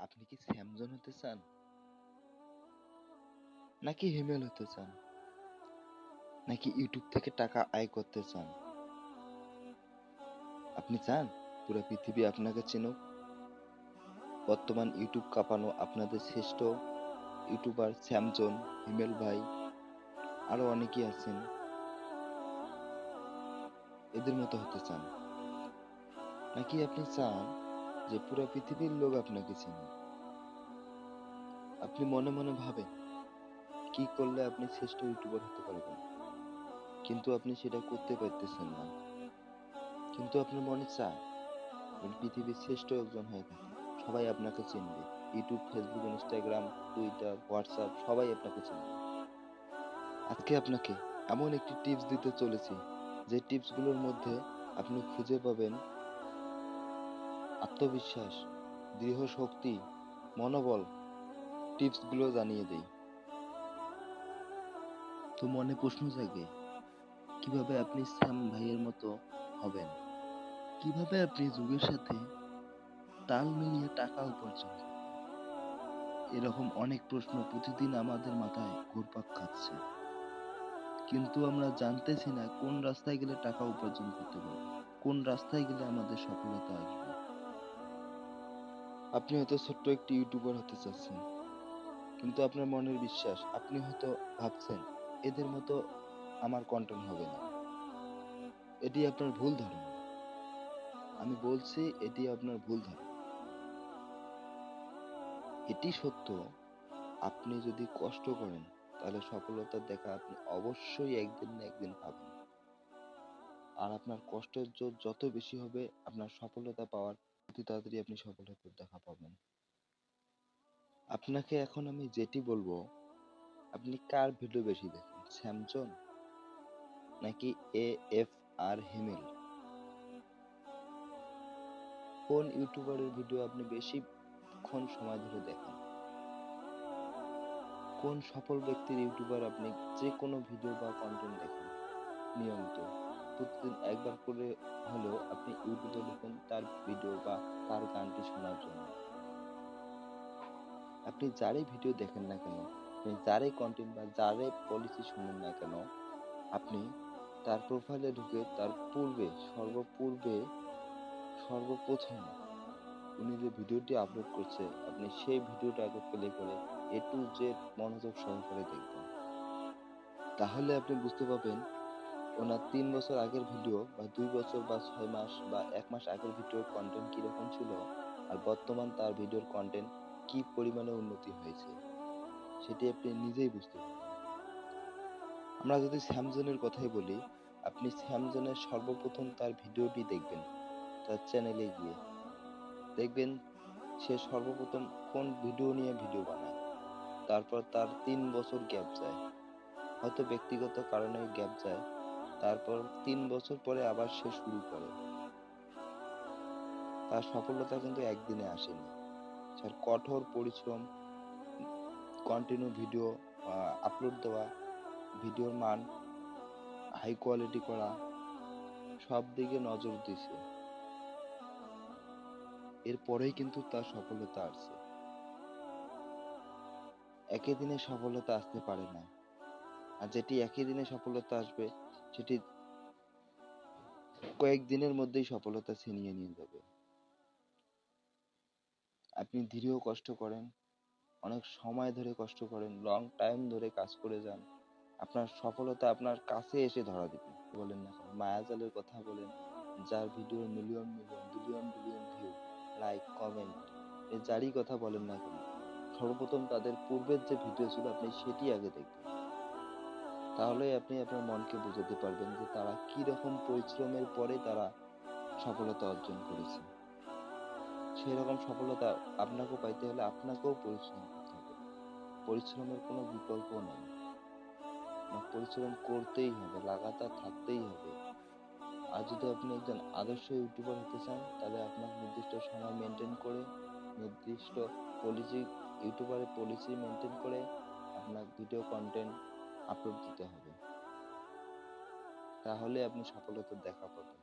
আপনি কি স্যামজন হতে চান নাকি হিমেল হতে চান নাকি ইউটিউব থেকে টাকা আয় করতে চান? আপনি চান পুরো পৃথিবী আপনাকে চিনুক? বর্তমান ইউটিউব কাঁপানো আপনাদের শ্রেষ্ঠ ইউটিউবার স্যামজন, হিমেল ভাই, আরো অনেকেই আছেন, এদের মতো হতে চান? নাকি আপনি চান যে পুরো পৃথিবীর লোক আপনাকে চিনুক? আপনি মনে মনে ভাবেন কি করলে আপনি শ্রেষ্ঠ ইউটিউবার হতে পারবেন, কিন্তু আপনি সেটা করতে পারতেছেন না। কিন্তু আপনার মনে চায় আপনি পৃথিবীর শ্রেষ্ঠ একজন হয়ে থাকেন, সবাই আপনাকে চিনবে। YouTube, Facebook, Instagram, Twitter, WhatsApp সবাই আপনাকে চিনবে। আজকে আপনাকে এমন একটি টিপস দিতে চলেছি, যে টিপসগুলোর মধ্যে আপনি খুঁজে পাবেন আত্মবিশ্বাস, দৃঢ় শক্তি, মনোবল। টিপসগুলো জানিয়ে দেই। তো মনে প্রশ্ন জাগে, কিভাবে আপনি স্যাম ভাইয়ের মতো হবেন? কিভাবে আপনি যুগের সাথে তাল মিলিয়ে টাকা উপার্জন করবেন? এরকম অনেক প্রশ্ন প্রতিদিন আমাদের মাথায় ঘুরপাক খাচ্ছে, কিন্তু আমরা জানতেছি না কোন রাস্তায় গেলে টাকা উপার্জন করতে পারবো, কোন রাস্তায় গেলে আমাদের সফলতা আসবে। আপনি হয়তো ছোট্ট একটি ইউটিউবার হতে চাচ্ছেন, কিন্তু আপনার মনের বিশ্বাস, আপনি হয়তো ভাবছেন এদের মতো আমার কন্টেন্ট হবে না। এটি আপনার ভুল ধারণা। আমি বলছি এটি আপনার ভুল ধারণা। এটি সত্য, আপনি যদি কষ্ট করেন তাহলে সফলতার দেখা আপনি অবশ্যই একদিন না একদিন পাবেন। আর আপনার কষ্টের জোর যত বেশি হবে, আপনার সফলতা পাওয়ার তত তাড়াতাড়ি আপনি সফলতার দেখা পাবেন। আপনাকে এখন আমি যেটি বলবো, আপনি কার ভিডিও বেশি দেখেন, স্যামজন নাকি AFR হিমেল? কোন ইউটিউবারের ভিডিও আপনি বেশিক্ষণ সময় ধরে দেখেন? কোন সফল ব্যক্তির ইউটিউবার আপনি যে কোনো ভিডিও বা কন্টেন্ট দেখেন নিয়মিত? প্রতিদিন একবার করে হলেও আপনি ইউটিউবে ঢোকেন তার ভিডিও বা তার গানটি শোনার জন্য। আপনি যারই ভিডিও দেখেন না কেন, আপনি যারই কন্টেন্ট বা যারই পলিসি শুনেন না কেন, আপনি তার প্রোফাইলে ঢুকে তার সর্বপ্রথম উনি যে ভিডিওটি আপলোড করছে, আপনি সেই ভিডিওটা আগে প্লে করে A to Z মনোযোগ সহকারে দেখবেন। তাহলে আপনি বুঝতে পারবেন ওনার 3 বছর আগের ভিডিও বা 2 বছর বা 6 মাস বা 1 মাস আগের ভিডিওর কন্টেন্ট কিরকম ছিল, আর বর্তমান তার ভিডিওর কন্টেন্ট কি পরিমাণে উন্নতি হয়েছে, সেটি আপনি নিজেই বুঝতে পারবেন। আমরা যদি স্যামজনের কথাই বলি, আপনি স্যামজনের সর্বপ্রথম তার ভিডিওটি দেখবেন, তার চ্যানেলে গিয়ে দেখবেন সে সর্বপ্রথম কোন ভিডিও নিয়ে ভিডিও বানায়। তারপর তার 3 বছর গ্যাপ যায়, হয়তো ব্যক্তিগত কারণে গ্যাপ যায়। তারপর 3 বছর পরে আবার সে শুরু করে। তার সফলতা কিন্তু একদিনে আসেনি। তার কঠোর পরিশ্রম, কন্টিনিউ ভিডিও আপলোড দেওয়া, ভিডিওর মান হাই কোয়ালিটি করা, সব দিকে নজর দিছে। এরপরেই কিন্তু তার সফলতা আসছে। একই দিনে সফলতা আসতে পারে না। আর যেটি একই দিনে সফলতা আসবে, সেটি কয়েকদিনের মধ্যেই সফলতা ছিনিয়ে নিয়ে যাবে। আপনি দৃঢ় কষ্ট করেন, অনেক সময় ধরে কষ্ট করেন, লং টাইম ধরে কাজ করে যান, আপনার সফলতা আপনার কাছে এসে ধরা দিবে। বলেন না কেন, মায়াজালের কথা বলেন, যার video million million billion billion view, like, comment, যারই কথা বলেন না কেন, সর্বপ্রথম তাদের পূর্বের যে ভিডিও ছিল আপনি সেটি আগে দেখবেন। তাহলেই আপনি আপনার মনকে বোঝাতে পারবেন যে তারা কি রকম পরিশ্রমের পরে তারা সফলতা অর্জন করেছে। সেরকম সফলতা আপনাকেও পাইতে হলে আপনাকেও পরিশ্রম করতে হবে। পরিশ্রমের কোনো বিকল্প নাই। পরিশ্রম করতেই হবে, লাগাতার থাকতেই হবে। আর যদি আপনি একজন আদর্শ ইউটিউবার হতে চান, তাহলে আপনার নির্দিষ্ট সময় মেনটেন করে, নির্দিষ্ট পলিসি, ইউটিউবারের পলিসি মেনটেন করে আপনার ভিডিও কন্টেন্ট আপলোড দিতে হবে। তাহলে আপনি সফলতার দেখা পাবেন।